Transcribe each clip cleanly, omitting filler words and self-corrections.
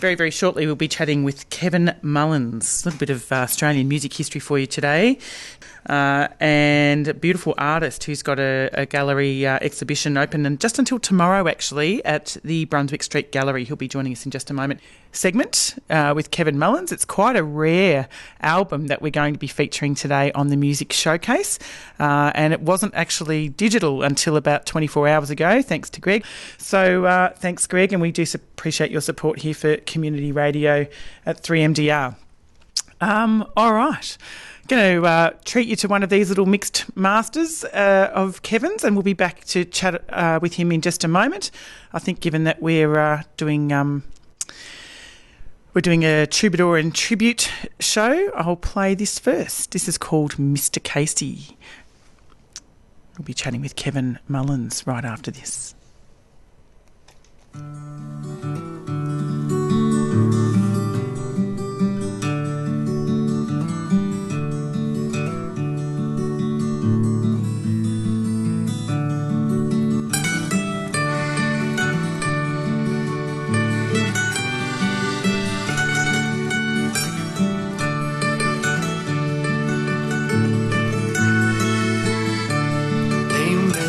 Very, very shortly we'll be chatting with Kevin Mullans. A little bit of Australian music history for you today. And a beautiful artist who's got a gallery exhibition open and just until tomorrow actually at the Brunswick Street Gallery. He'll be joining us in just a moment. Segment with Kevin Mullans. It's quite a rare album that we're going to be featuring today on the Music Showcase, and it wasn't actually digital until about 24 hours ago, thanks to Greg. So thanks, Greg, and we do appreciate your support here for community radio at 3MDR. All right. Going to treat you to one of these little mixed masters of Kevin's, and we'll be back to chat with him in just a moment. I think given that we're doing a Troubadour and tribute show, I'll play this first. This is called Mr. Casey. We'll be chatting with Kevin Mullans right after this.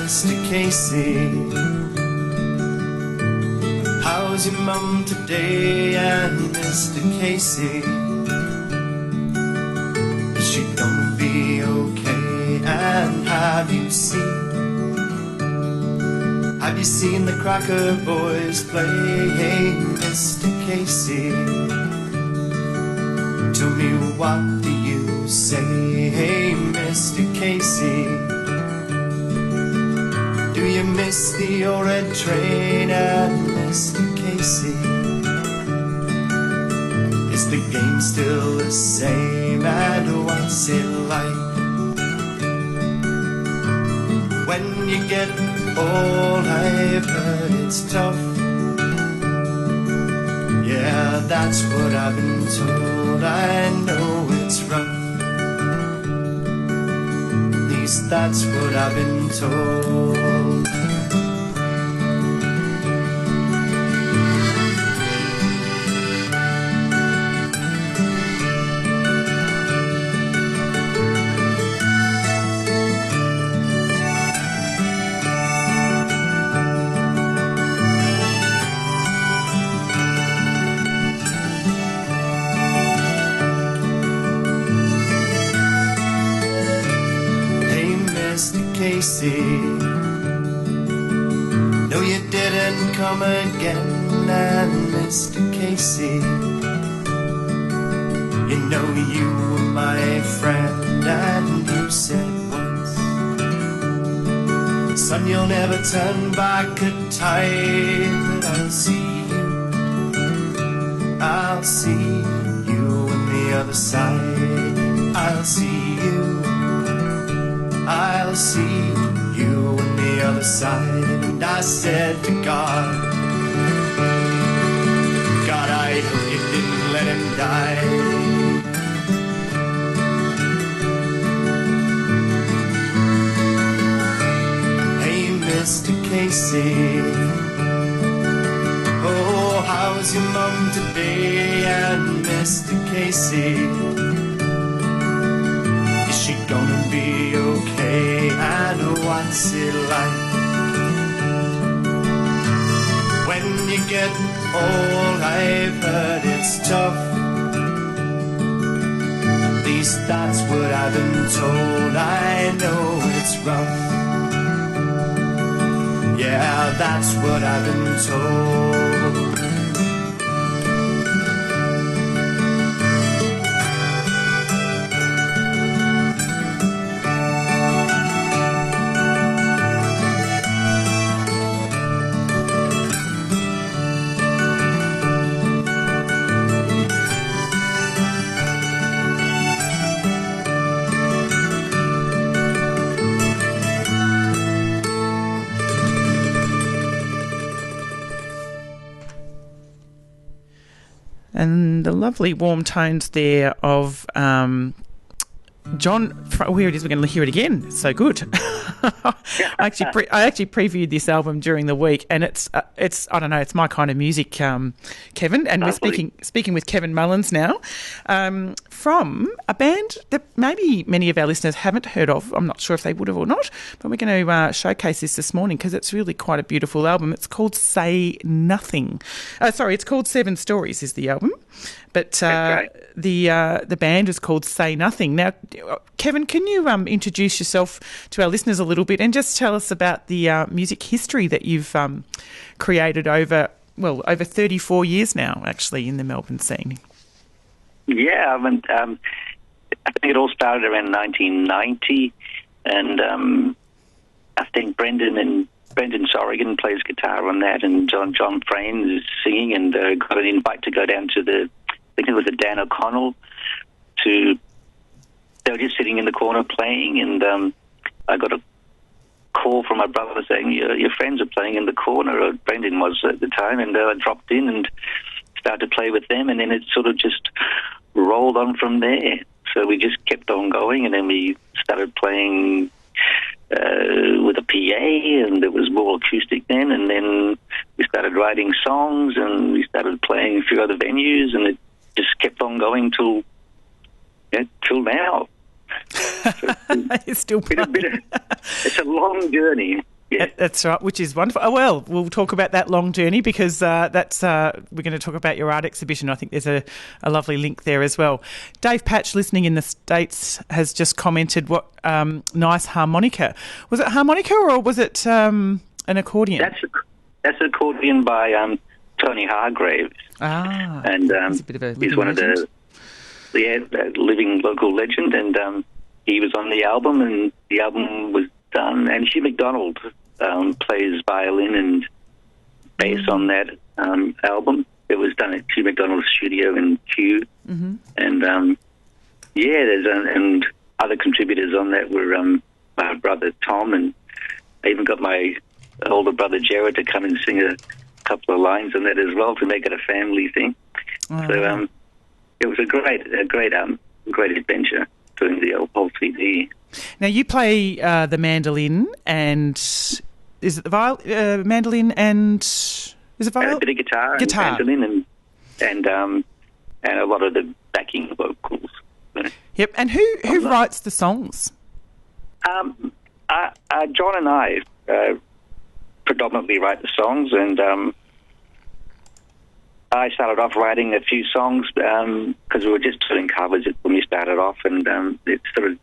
Mr. Casey, how's your mum today? And Mr. Casey, is she gonna be okay? And have you seen the Cracker Boys play? Hey, Mr. Casey, tell me what do you say? Hey, Mr. Casey, do you miss the old red train? And Mr. Casey, is the game still the same? And what's it like when you get old? I've heard it's tough. Yeah, that's what I've been told. I know it's rough. That's what I've been told. Casey, no, you didn't come again. And Mr. Casey, you know you were my friend. And you said once, son, you'll never turn back a tide. But I'll see you on the other side. I'll see you on the other side. And I said to God, I hope you didn't let him die. Hey, Mr. Casey, oh, how's your mum today? And Mr. Casey, she gonna be okay? And what's it like when you get old? I've heard it's tough. At least that's what I've been told. I know it's rough. Yeah, that's what I've been told. And the lovely warm tones there of John, oh, here it is. We're going to hear it again. It's so good. I actually previewed this album during the week, and it's I don't know, it's my kind of music, Kevin. And we're speaking with Kevin Mullans now, from a band that maybe many of our listeners haven't heard of. I'm not sure if they would have or not, but we're going to showcase this morning because it's really quite a beautiful album. It's called Say Nothing. It's called Seven Stories is the album, but the band is called Say Nothing. Now, Kevin, can you introduce yourself to our listeners a little bit and just tell us about the music history that you've created over 34 years now, actually, in the Melbourne scene? Yeah, I think it all started around 1990, and I think Brendan Sorrigan plays guitar on that, and John Frayne is singing, and got an invite to go down to I think it was the Dan O'Connell they were just sitting in the corner playing, and I got a call from my brother saying, your friends are playing in the corner, or Brendan was at the time, and I dropped in and started to play with them, and then it sort of just rolled on from there. So we just kept on going, and then we started playing with a PA, and it was more acoustic then, and then we started writing songs, and we started playing a few other venues, and it just kept on going till now. So it's still playing. It's a long journey. Yeah. That's right, which is wonderful. Oh, well, we'll talk about that long journey because we're going to talk about your art exhibition. I think there's a lovely link there as well. Dave Patch, listening in the States, has just commented, what nice harmonica. Was it harmonica or was it an accordion? That's an accordion by Tony Hargraves. And he's a bit of a he's one legend. Of the living local legend, and he was on the album, and the album was done, and Hugh McDonald plays violin and bass on that album. It was done at Hugh McDonald's studio in Kew, and there's and other contributors on that were my brother Tom, and I even got my older brother Jared to come and sing a couple of lines on that as well to make it a family thing. So it was a great adventure doing the whole CD. Now you play the mandolin, and is it the mandolin and is it violin? A bit of guitar. And mandolin, and a lot of the backing vocals. Yep. And who writes the songs? John and I predominantly write the songs, and I started off writing a few songs because we were just doing covers when we started off, and it sort of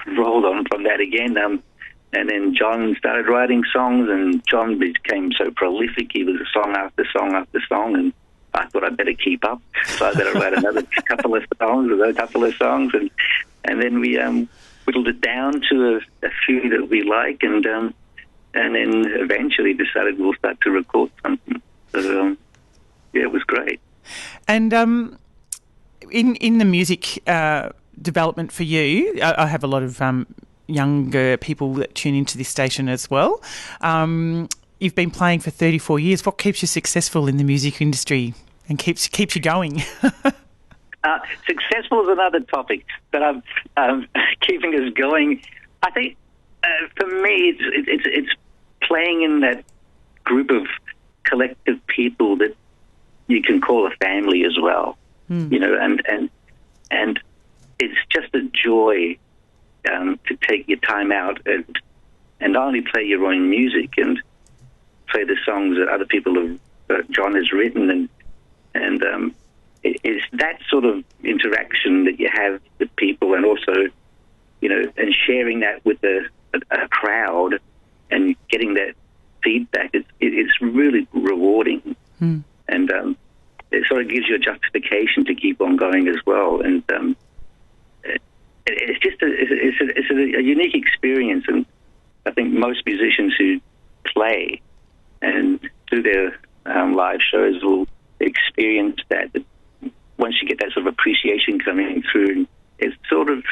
rolled on from that again. And then John started writing songs, and John became so prolific. He was a song after song after song, and I thought I'd better keep up. So I better write another couple of songs, and then we whittled it down to a few that we like, and then eventually decided we'll start to record something. So yeah, it was great. And in the music development for you, I have a lot of younger people that tune into this station as well. You've been playing for 34 years. What keeps you successful in the music industry and keeps you going? Successful is another topic, but I'm keeping us going. I think for me, it's playing in that group of collective people that you can call a family as well. You know, and it's just a joy to take your time out and not only play your own music and play the songs that other people John has written, and it's that sort of interaction that you have with people, and also, you know, and sharing that with a crowd and getting that feedback. It's really rewarding, and it sort of gives you a justification to keep on going as well. And it's just a unique experience, and I think most musicians who play and do their live shows will experience that. Once you get that sort of appreciation coming through, it sort of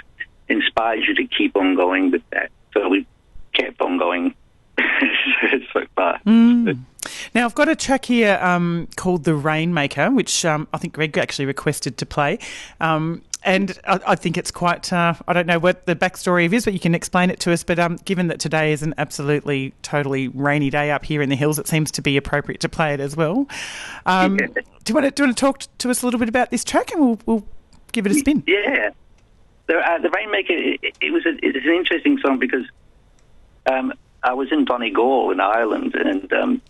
inspires you to keep on going with that. So we kept on going so far. Now, I've got a track here called The Rainmaker, which I think Greg actually requested to play. And I think it's quite, I don't know what the backstory of is, but you can explain it to us. But given that today is an absolutely, totally rainy day up here in the hills, it seems to be appropriate to play it as well. Do you want to talk to us a little bit about this track, and we'll give it a spin? Yeah. The Rainmaker, it's an interesting song because I was in Donegal in Ireland, and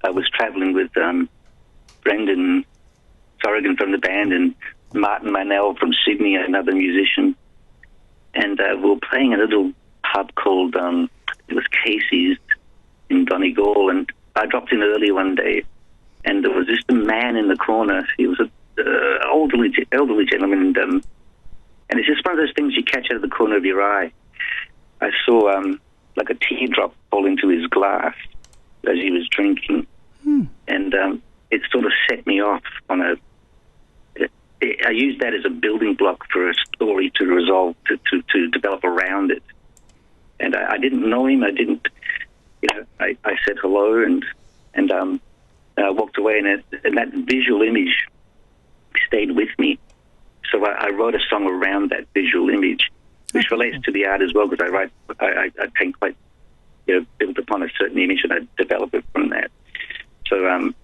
I was travelling with Brendan Sorrigan from the band and Martin Manel from Sydney, another musician. And we were playing a little pub called, it was Casey's in Donegal, and I dropped in early one day, and there was just a man in the corner. He was an elderly gentleman, and it's just one of those things you catch out of the corner of your eye. I saw like a teardrop fall into his glass as he was drinking, and it sort of set me off on I used that as a building block for a story to resolve, to develop around it. And I didn't know him. I didn't, I said hello and walked away, and that visual image stayed with me. So I wrote a song around that visual image, which relates to the art as well, because I paint quite, built upon a certain image, and I develop it from that. So, and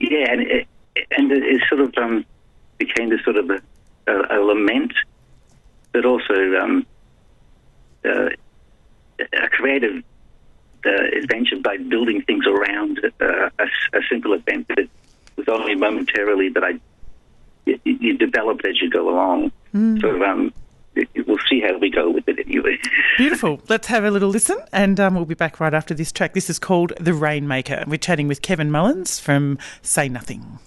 it sort of became this sort of a lament, but also a creative adventure by building things around a simple event that was only momentarily, but you develop as you go along. So we'll see how we go with it anyway. Beautiful. Let's have a little listen, and we'll be back right after this track. This is called The Rainmaker. We're chatting with Kevin Mullans from Say Nothing.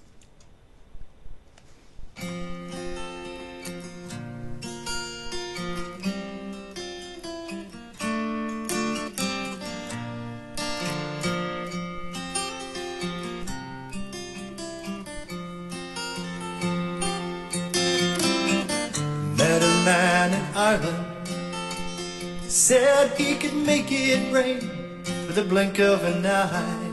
Met a man in Ireland, said he could make it rain with a blink of an eye.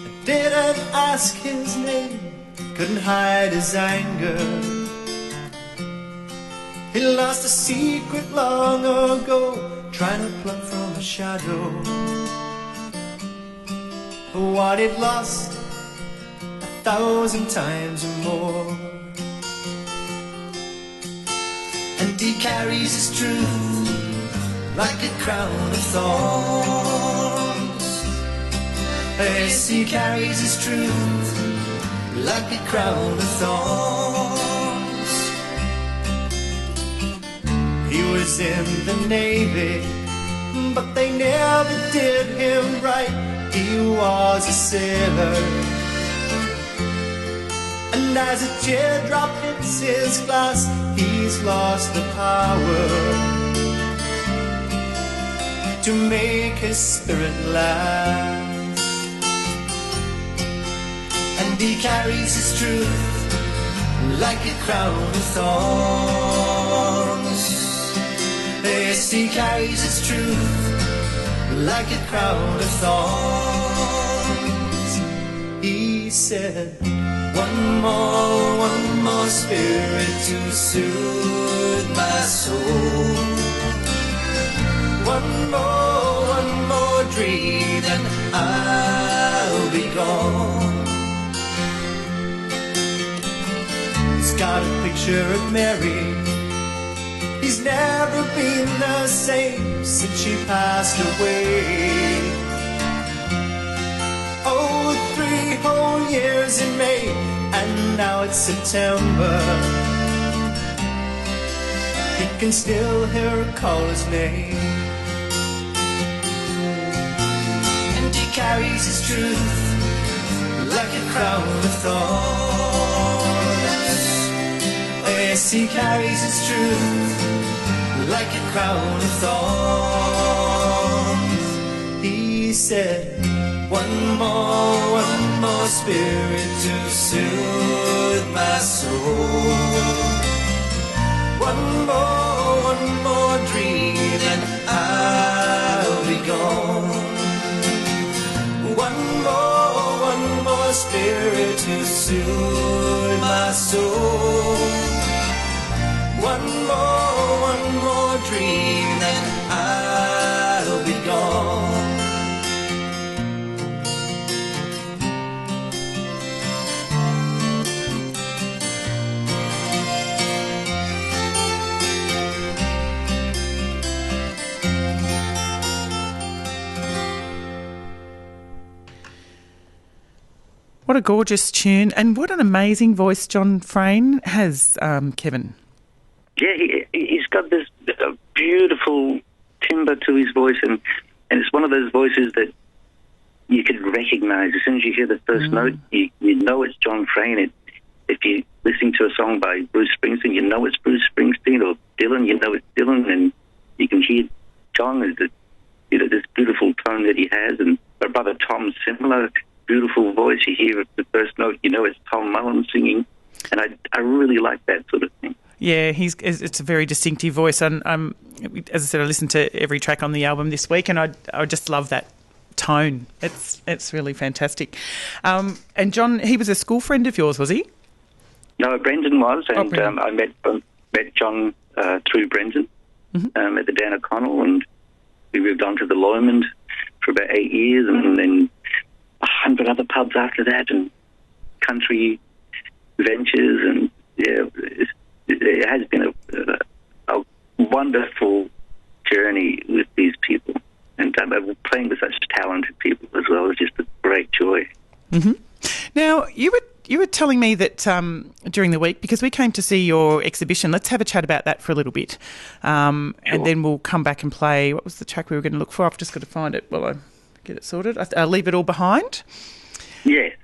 I didn't ask his name, couldn't hide his anger. He lost a secret long ago, trying to pluck from a shadow what he'd lost 1,000 times or more. And he carries his truth like a crown of thorns. Yes, he carries his truth like a crown of thorns. He was in the Navy, but they never did him right. He was a sailor, and as a teardrop hits his glass, he's lost the power to make his spirit last. And he carries his truth like a crown of thorns. Yes, he carries his truth like a crown of thorns. He said, one more spirit to soothe my soul. One more dream and I'll be gone. He's got a picture of Mary. He's never been the same since she passed away. Oh, 3 whole years in May, and now it's September. He can still hear her call his name. And he carries his truth like a crown of thorns. Yes, he carries his truth like a crown of thorns. He said, one more spirit to soothe my soul. One more dream and I'll be gone. One more spirit spirit to soothe my soul. One more dream, then I'll be gone. What a gorgeous tune, and what an amazing voice John Frayne has, Kevin. Yeah, he's got this beautiful timbre to his voice, and it's one of those voices that you could recognise. As soon as you hear the first note, you know it's John Frayne. If you're listening to a song by Bruce Springsteen, you know it's Bruce Springsteen, or Dylan, you know it's Dylan, and you can hear John as this beautiful tone that he has, and my brother Tom's similar. Beautiful voice. You hear at the first note, you know it's Tom Mullan singing, and I really like that sort of thing. Yeah, it's a very distinctive voice, and as I said, I listened to every track on the album this week, and I just love that tone. It's really fantastic. And John, he was a school friend of yours, was he? No, Brendan was, and Brendan. I met John through Brendan at the Dan O'Connell, and we moved on to the Lomond for about 8 years, and then 100 other pubs after that, and country ventures, and yeah, it has been a wonderful journey with these people, and playing with such talented people as well is just a great joy. Mm-hmm. Now, you were telling me that during the week, because we came to see your exhibition, let's have a chat about that for a little bit, and then we'll come back and play. What was the track we were going to look for? I've just got to find it while I get it sorted. I'll Leave It All Behind. Yes.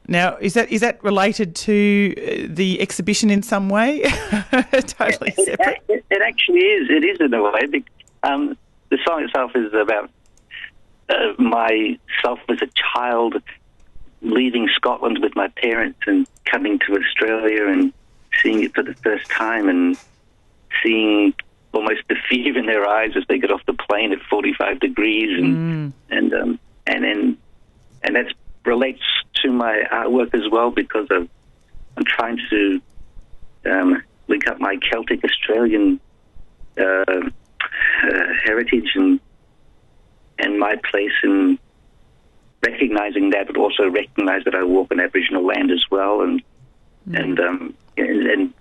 Now, is that related to the exhibition in some way? Totally separate. It actually is. It is in a way. The song itself is about myself as a child leaving Scotland with my parents and coming to Australia and seeing it for the first time, and seeing almost the fear in their eyes as they get off the plane at 45 degrees, and that relates to my artwork as well, because I'm trying to link up my Celtic Australian heritage and my place in recognising that, but also recognise that I walk on Aboriginal land as well, and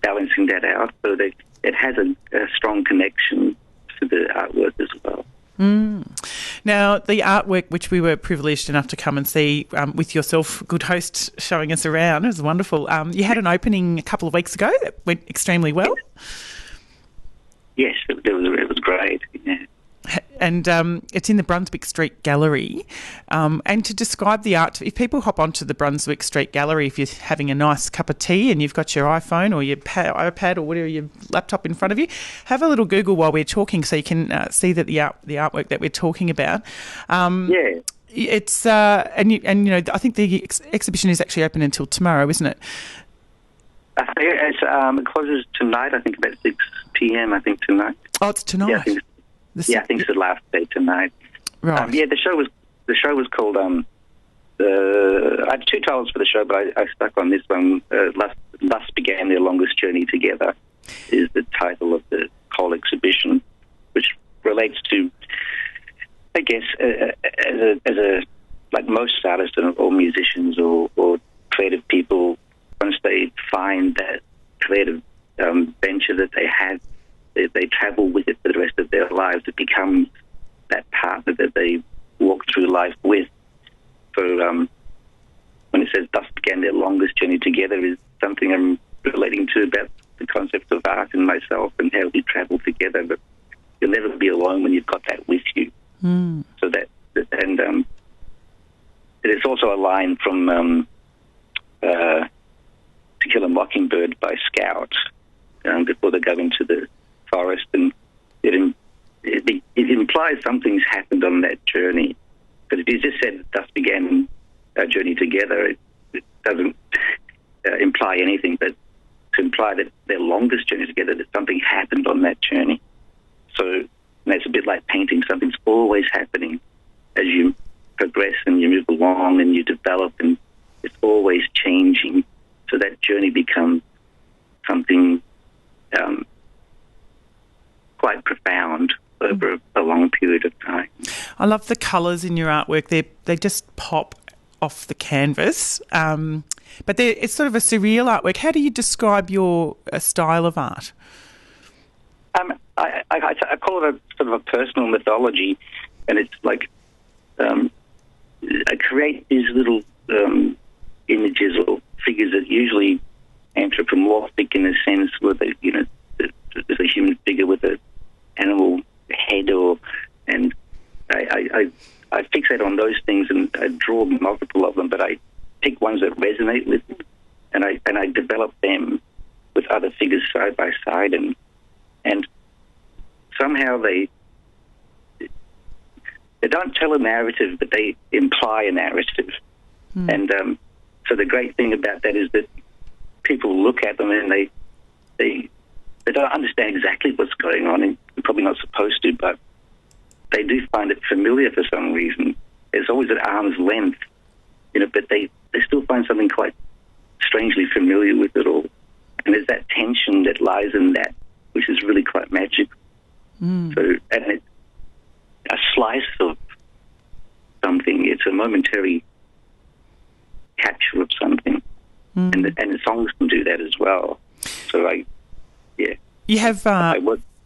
balancing that out so that it has a strong connection to the artwork as well. Now, the artwork, which we were privileged enough to come and see with yourself, good host, showing us around, it was wonderful. You had an opening a couple of weeks ago that went extremely well. Yes, it was great. Yeah. And it's in the Brunswick Street Gallery. And to describe the art, if people hop onto the Brunswick Street Gallery, if you're having a nice cup of tea and you've got your iPhone or your iPad or whatever, your laptop in front of you, have a little Google while we're talking so you can see that the artwork that we're talking about. Yeah. It's and you know, I think the exhibition is actually open until tomorrow, isn't it? I think it closes tonight. I think about 6 p.m. I think tonight. Oh, it's tonight. I think it's the last day tonight. Right. The show was called. I had 2 titles for the show, but I stuck on this one. Lust Began Their Longest Journey Together is the title of the whole exhibition, which relates to, I guess, as a like most artists or musicians or creative people, once they find that creative venture that they have, they travel with it for the rest of their lives. It becomes that partner that they walk through life with. So when it says thus began their longest journey together is something I'm relating to about the concept of art and myself and how we travel together. But you'll never be alone when you've got that with you. So and it's also a line from To Kill a Mockingbird by Scout before they go into the forest, and it implies something's happened on that journey. But if you just said thus began our journey together, it doesn't imply anything, but to imply that their longest journey together, that something happened on that journey. So that's a bit like painting. Something's always happening as you progress and you move along and you develop, and it's always changing. So that journey becomes something quite profound over a long period of time. I love the colours in your artwork. They just pop off the canvas. But it's sort of a surreal artwork. How do you describe your style of art? I call it a sort of a personal mythology, and it's like I create these little images or figures that usually anthropomorphic in a sense, where there's a human figure with an animal head, and I fixate on those things, and I draw multiple of them, but I pick ones that resonate with me, and I develop them with other figures side by side, and somehow they don't tell a narrative, but they imply a narrative. And so the great thing about that is that people look at them and they don't understand exactly what's going on, and they're probably not supposed to, but they do find it familiar for some reason. It's always at arm's length, but they still find something quite strangely familiar with it all. And there's that tension that lies in that, which is really quite magical. So, and it's a slice of something. It's a momentary capture of something, and the songs can do that as well. So you have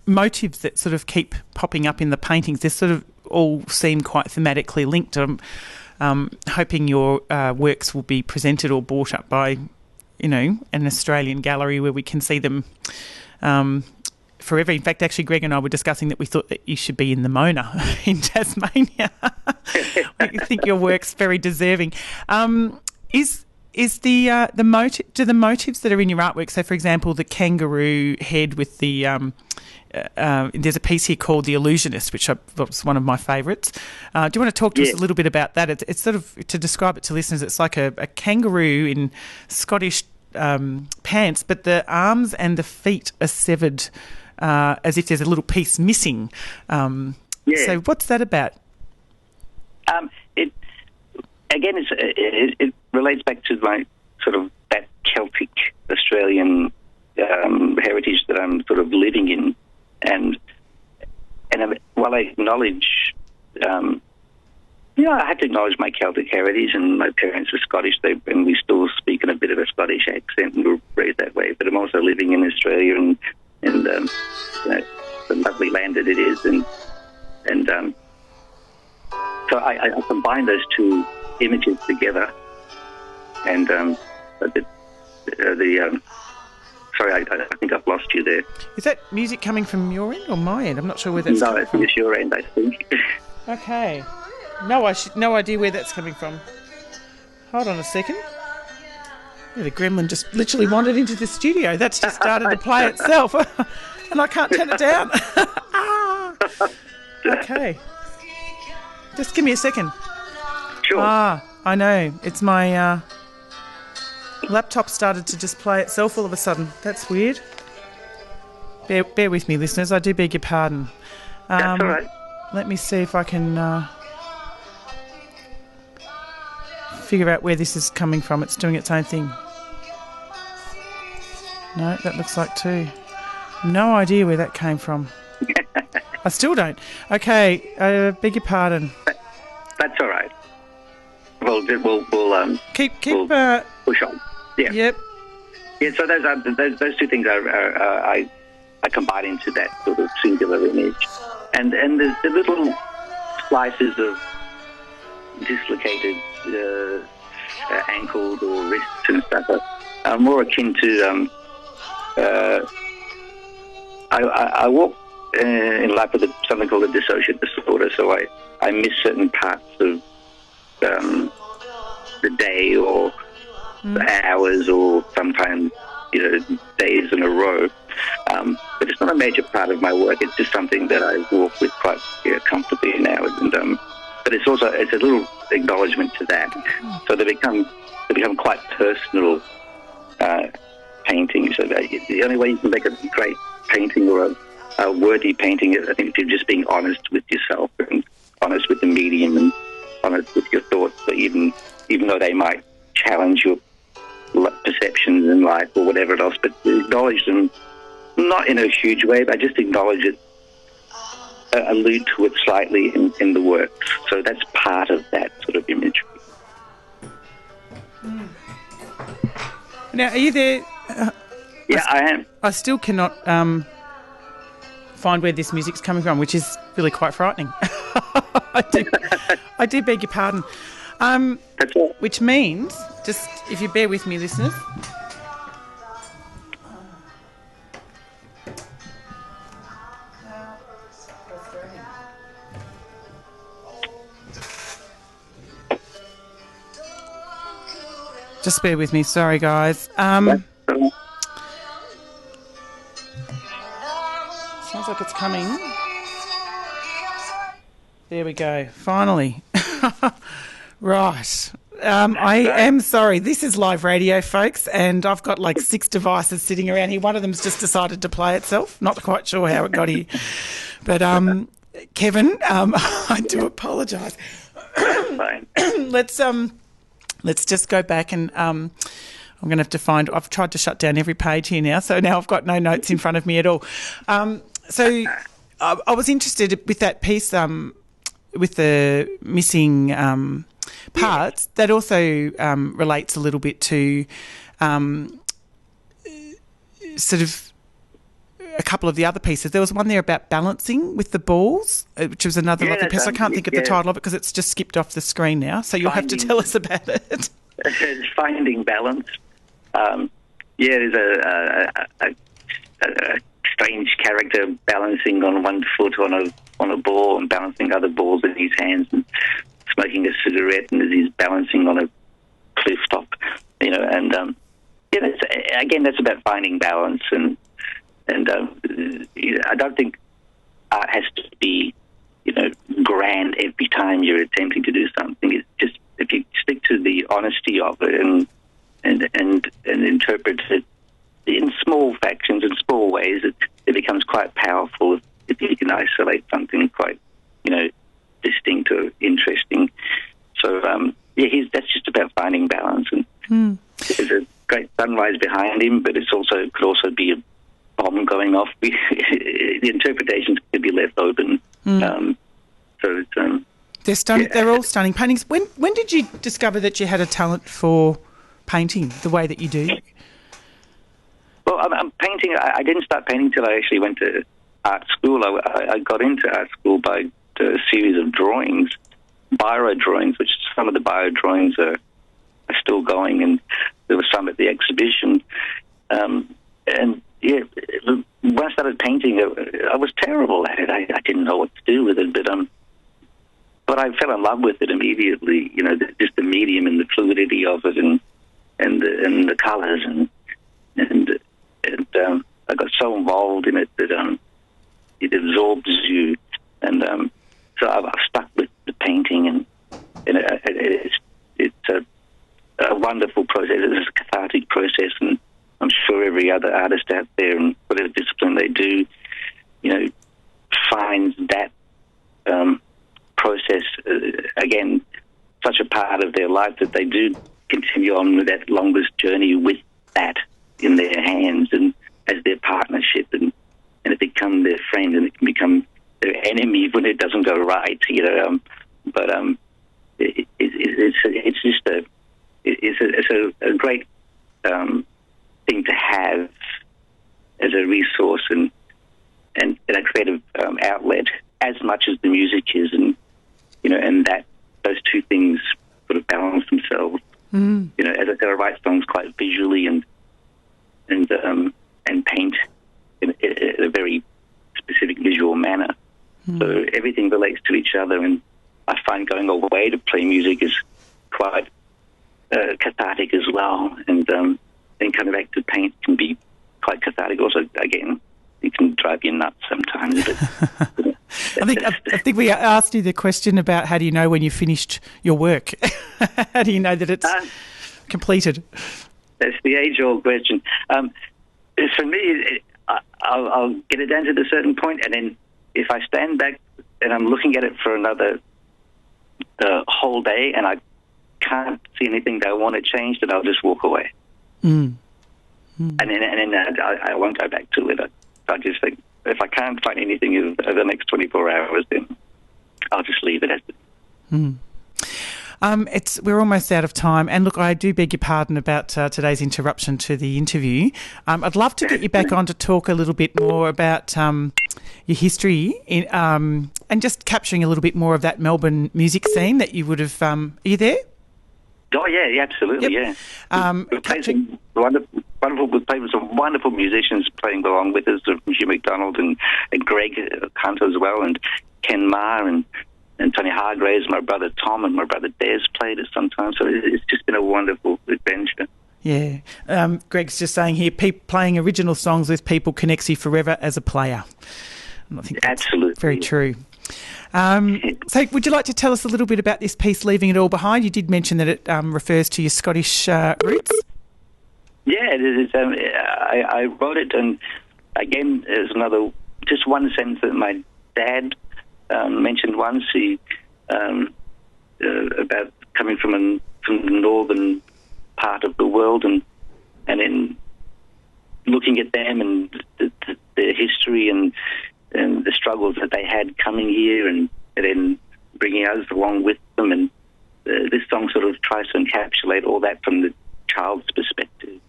motives that sort of keep popping up in the paintings. They sort of all seem quite thematically linked. I'm hoping your works will be presented or bought up by, an Australian gallery where we can see them forever. In fact, actually, Greg and I were discussing that we thought that you should be in the Mona in Tasmania. I think your work's very deserving. Is the motive? Do the motives that are in your artwork? So, for example, the kangaroo head with the there's a piece here called "The Illusionist," which was one of my favourites. Do you want to talk to us a little bit about that? It's sort of, to describe it to listeners, it's like a kangaroo in Scottish pants, but the arms and the feet are severed, as if there's a little piece missing. So, what's that about? It relates back to my sort of that Celtic Australian heritage that I'm sort of living in, and while I acknowledge, I have to acknowledge my Celtic heritage, and my parents are Scottish, and we still speak in a bit of a Scottish accent, and we're raised that way. But I'm also living in Australia, and the lovely land that it is, and so I combine those two images together, and sorry, I think I've lost you there. Is that music coming from your end or my end? I'm not sure where that's coming from. No, it's your end, I think. Okay. No idea where that's coming from. Hold on a second. Yeah, the gremlin just literally wandered into the studio. That's just started to play itself, and I can't turn it down. Okay. Just give me a second. Sure. I know. It's my laptop started to just play itself all of a sudden. That's weird. Bear with me, listeners. I do beg your pardon. That's all right. Let me see if I can figure out where this is coming from. It's doing its own thing. No, that looks like two. No idea where that came from. I still don't. Okay, I beg your pardon. That's all right. We'll keep we'll push on. Yeah. Yep. Yeah. So those two things I combine into that sort of singular image, and the little slices of dislocated ankles or wrists and stuff are more akin to I walk in life with something called a dissociative disorder, so I miss certain parts of the day or the hours, or sometimes days in a row. But it's not a major part of my work. It's just something that I walk with quite comfortably now. And but it's a little acknowledgement to that. So they become quite personal paintings. So the only way you can make a great painting or a worthy painting, I think, is just being honest with yourself and honest with the medium and honest with your thoughts. So even though they might challenge your perceptions in life or whatever else, but acknowledge them, not in a huge way, but just acknowledge it, allude to it slightly in the works. So that's part of that sort of imagery. Now, are you there? Yeah, I am. I still cannot find where this music's coming from, which is really quite frightening. I do beg your pardon. That's all. Which means, just if you bear with me, listeners. Just bear with me. Sorry, guys. Sounds like it's coming. There we go. Finally. Right. I am sorry. This is live radio, folks, and I've got like 6 devices sitting around here. One of them's just decided to play itself. Not quite sure how it got here. But, Kevin, I do apologise. Let's just go back and I'm going to have to find... I've tried to shut down every page here now, so now I've got no notes in front of me at all. So I was interested with that piece with the missing parts. That also relates a little bit to sort of a couple of the other pieces. There was one there about balancing with the balls, which was another lovely piece. I can't think of the title of it because it's just skipped off the screen now, so you'll have to tell us about it. It's Finding Balance. There's a strange character balancing on one foot on a ball and balancing other balls in his hands and smoking a cigarette, and as he's balancing on a cliff top, that's about finding balance, and I don't think art has to be, grand every time you're attempting to do something. It's just, if you stick to the honesty of it and interpret it in small factions and small ways, it becomes quite powerful if you can isolate something quite, distinct or interesting. So, that's just about finding balance. And there's a great sunrise behind him, but could also be a bomb going off. The interpretations could be left open. They're stunning. Yeah. They're all stunning paintings. When did you discover that you had a talent for painting the way that you do? Well, I'm painting. I didn't start painting until I actually went to art school. I got into art school by a series of drawings, biro drawings, which some of the biro drawings are still going, and there was some at the exhibition. When I started painting, I was terrible at it. I didn't know what to do with it, but I fell in love with it immediately. Just the medium and the fluidity of it, and the colours, and I got so involved in it that it absorbs you, and so I've stuck with the painting, and it's a wonderful process. It's a cathartic process, and I'm sure every other artist out there, in whatever discipline they do, finds that process, again, such a part of their life that they do continue on with that longest journey with that in their hands and as their partnership, and it become their friend, and it can become their enemy when it doesn't go right, it's a great thing to have as a resource and a creative outlet, as much as the music is, and that those two things sort of balance themselves. As I said, I write songs quite visually and paint in a very specific visual manner. So everything relates to each other, and I find going away to play music is quite cathartic as well, and then coming back to paint can be quite cathartic. Also, again, it can drive you nuts sometimes. But, I think we asked you the question about how do you know when you finished your work? How do you know that it's completed? That's the age-old question. For me, I'll get it down to a certain point, and then if I stand back and I'm looking at it for another whole day, and I can't see anything that I want to change, then I'll just walk away. Mm. And then I won't go back to it. I just think if I can't find anything over the next 24 hours, then I'll just leave it as it is. We're almost out of time. And look, I do beg your pardon about today's interruption to the interview. I'd love to get you back on to talk a little bit more about your history and just capturing a little bit more of that Melbourne music scene that you would have... are you there? Oh, yeah, absolutely, Yep. We played some wonderful musicians playing along with us, Hugh McDonald and Greg Hunter as well, and Ken Maher and Tony Hargraves, my brother Tom and my brother Des played it sometimes. So it's just been a wonderful adventure. Yeah. Greg's just saying here, playing original songs with people connects you forever as a player. And I think that's absolutely very true. So would you like to tell us a little bit about this piece, Leaving It All Behind? You did mention that it refers to your Scottish roots. Yeah, it is. I wrote it, and again, there's just one sentence that my dad mentioned once. He about coming from the northern part of the world, and then looking at them and their history and the struggles that they had coming here, and then bringing us along with them. And this song sort of tries to encapsulate all that from the child's perspective.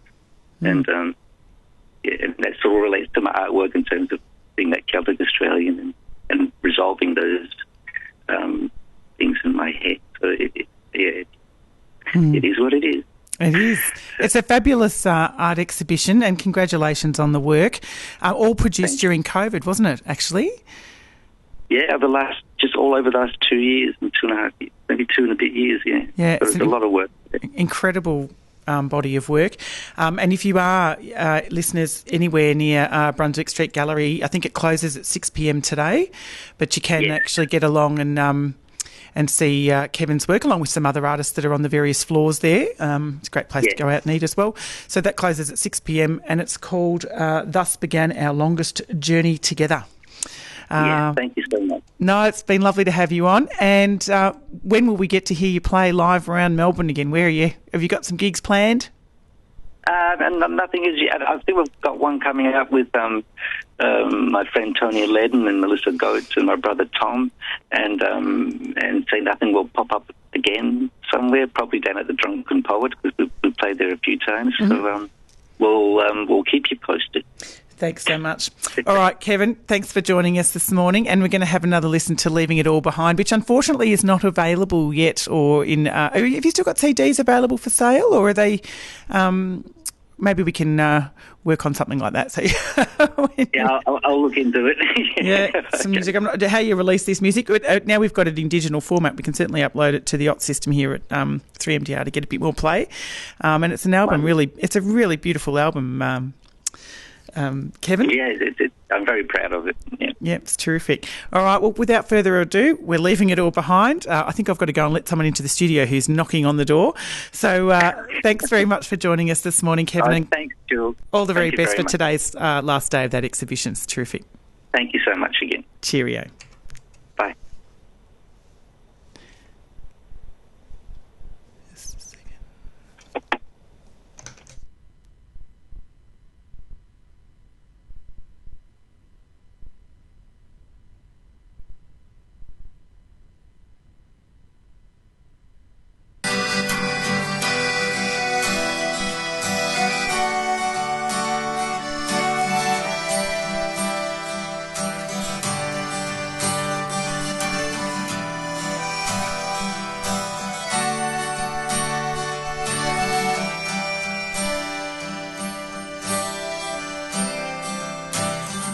And and that sort of relates to my artwork in terms of being that Celtic Australian and resolving those things in my head. So it is what it is. It is. It's a fabulous art exhibition, and congratulations on the work. All produced during COVID, wasn't it, actually? Yeah, just all over the last 2 years and 2.5 years, maybe 2 and a bit years, yeah. Yeah, so it's a lot of work. Incredible body of work. And if you are listeners anywhere near Brunswick Street Gallery, I think it closes at 6 p.m. today, but you can actually get along and see Kevin's work along with some other artists that are on the various floors there. It's a great place to go out and eat as well. So that closes at 6 p.m. and it's called Thus Began Our Longest Journey Together. Thank you so much. No, it's been lovely to have you on. And when will we get to hear you play live around Melbourne again? Where are you? Have you got some gigs planned? And nothing is yet. I think we've got one coming up with my friend Tony Ledden and Melissa Goetz and my brother Tom, and Say Nothing will pop up again somewhere, probably down at the Drunken Poet, because we've played there a few times. Mm-hmm. So we'll keep you posted. Thanks so much. All right, Kevin, thanks for joining us this morning. And we're going to have another listen to Leaving It All Behind, which unfortunately is not available yet. Or have you still got CDs available for sale, or are they? Maybe we can work on something like that. So I'll look into it. Yeah, some music. How you release this music? Now we've got it in digital format. We can certainly upload it to the OT system here at 3MTR to get a bit more play. And it's an album. It's a really beautiful album. Kevin? Yeah, I'm very proud of it. Yeah, it's terrific. All right, well, without further ado, we're leaving it all behind. I think I've got to go and let someone into the studio who's knocking on the door. So thanks very much for joining us this morning, Kevin. Thanks, Jules. All the very best for today's last day of that exhibition. It's terrific. Thank you so much again. Cheerio. Bye. Just a second.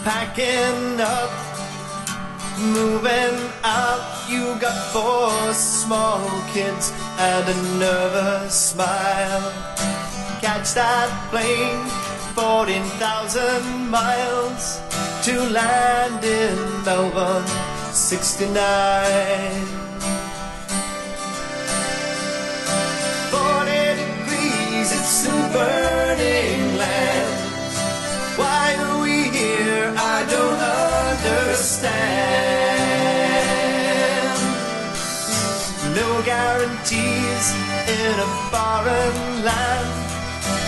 Packing up, moving out. You got 4 small kids and a nervous smile. Catch that plane, 14,000 miles to land in Melbourne, 69. 40 degrees, it's a burning land. Why are we here? I don't understand. No gas. guarantees in a foreign land.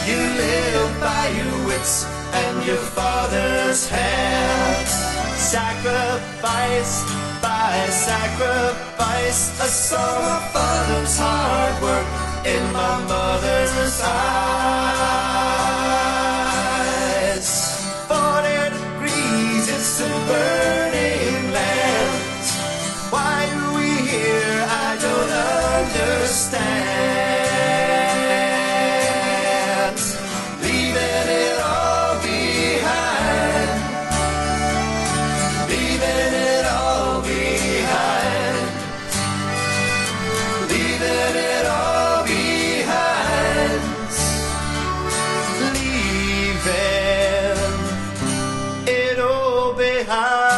You live by your wits and your father's hand. Sacrifice by sacrifice, I saw my father's hard work in my mother's eyes. 40 degrees, it's a burning land. Why are we here? I don't understand. Leaving it all behind. Leaving it all behind. Leaving it all behind. Leaving it all behind.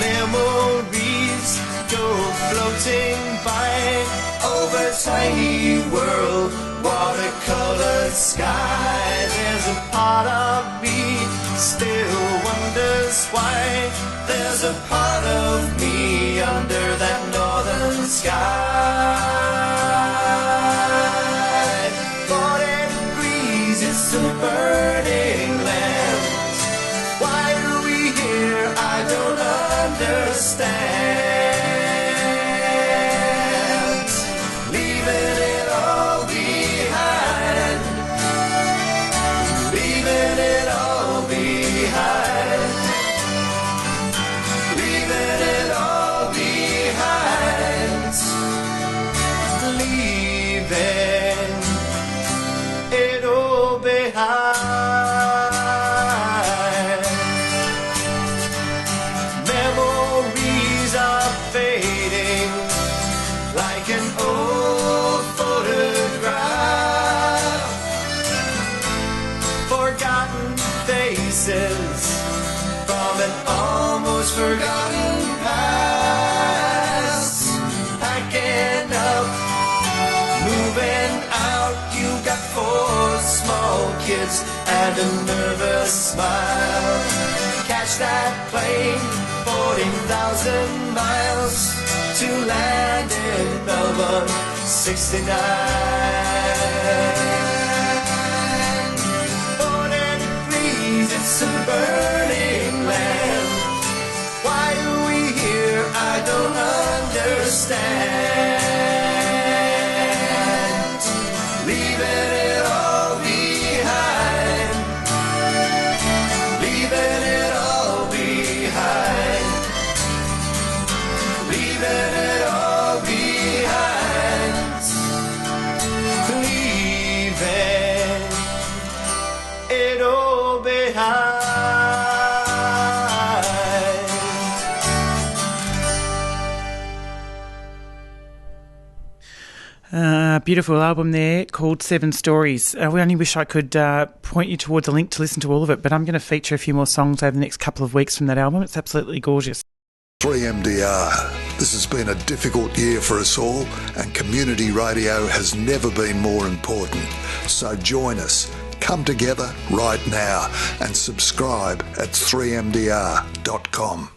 Memories go floating by over tiny world, watercolor sky. There's a part of me still wonders why. There's a part of me under that northern sky. 40 degrees, it's a burning land. Why are we here? I don't understand. Leaving it all behind. Leaving it all behind. Leaving it all behind. Leaving it all behind. Memories are fading like an old photograph. Forgotten faces from an almost forgotten past. Packing up, moving out. You got 4 small kids and a nervous smile. Catch that plane, 14,000 miles to land in Melbourne, 69. 40 degrees, it's a burning land. Why are we here? I don't understand. Leaving it all behind. Leaving it all behind. Leaving it all behind. Leaving it all behind. Beautiful album there called 7 Stories. We only wish I could point you towards a link to listen to all of it, but I'm going to feature a few more songs over the next couple of weeks from that album. It's absolutely gorgeous. 3MDR. This has been a difficult year for us all, and community radio has never been more important. So join us. Come together right now and subscribe at 3mdr.com.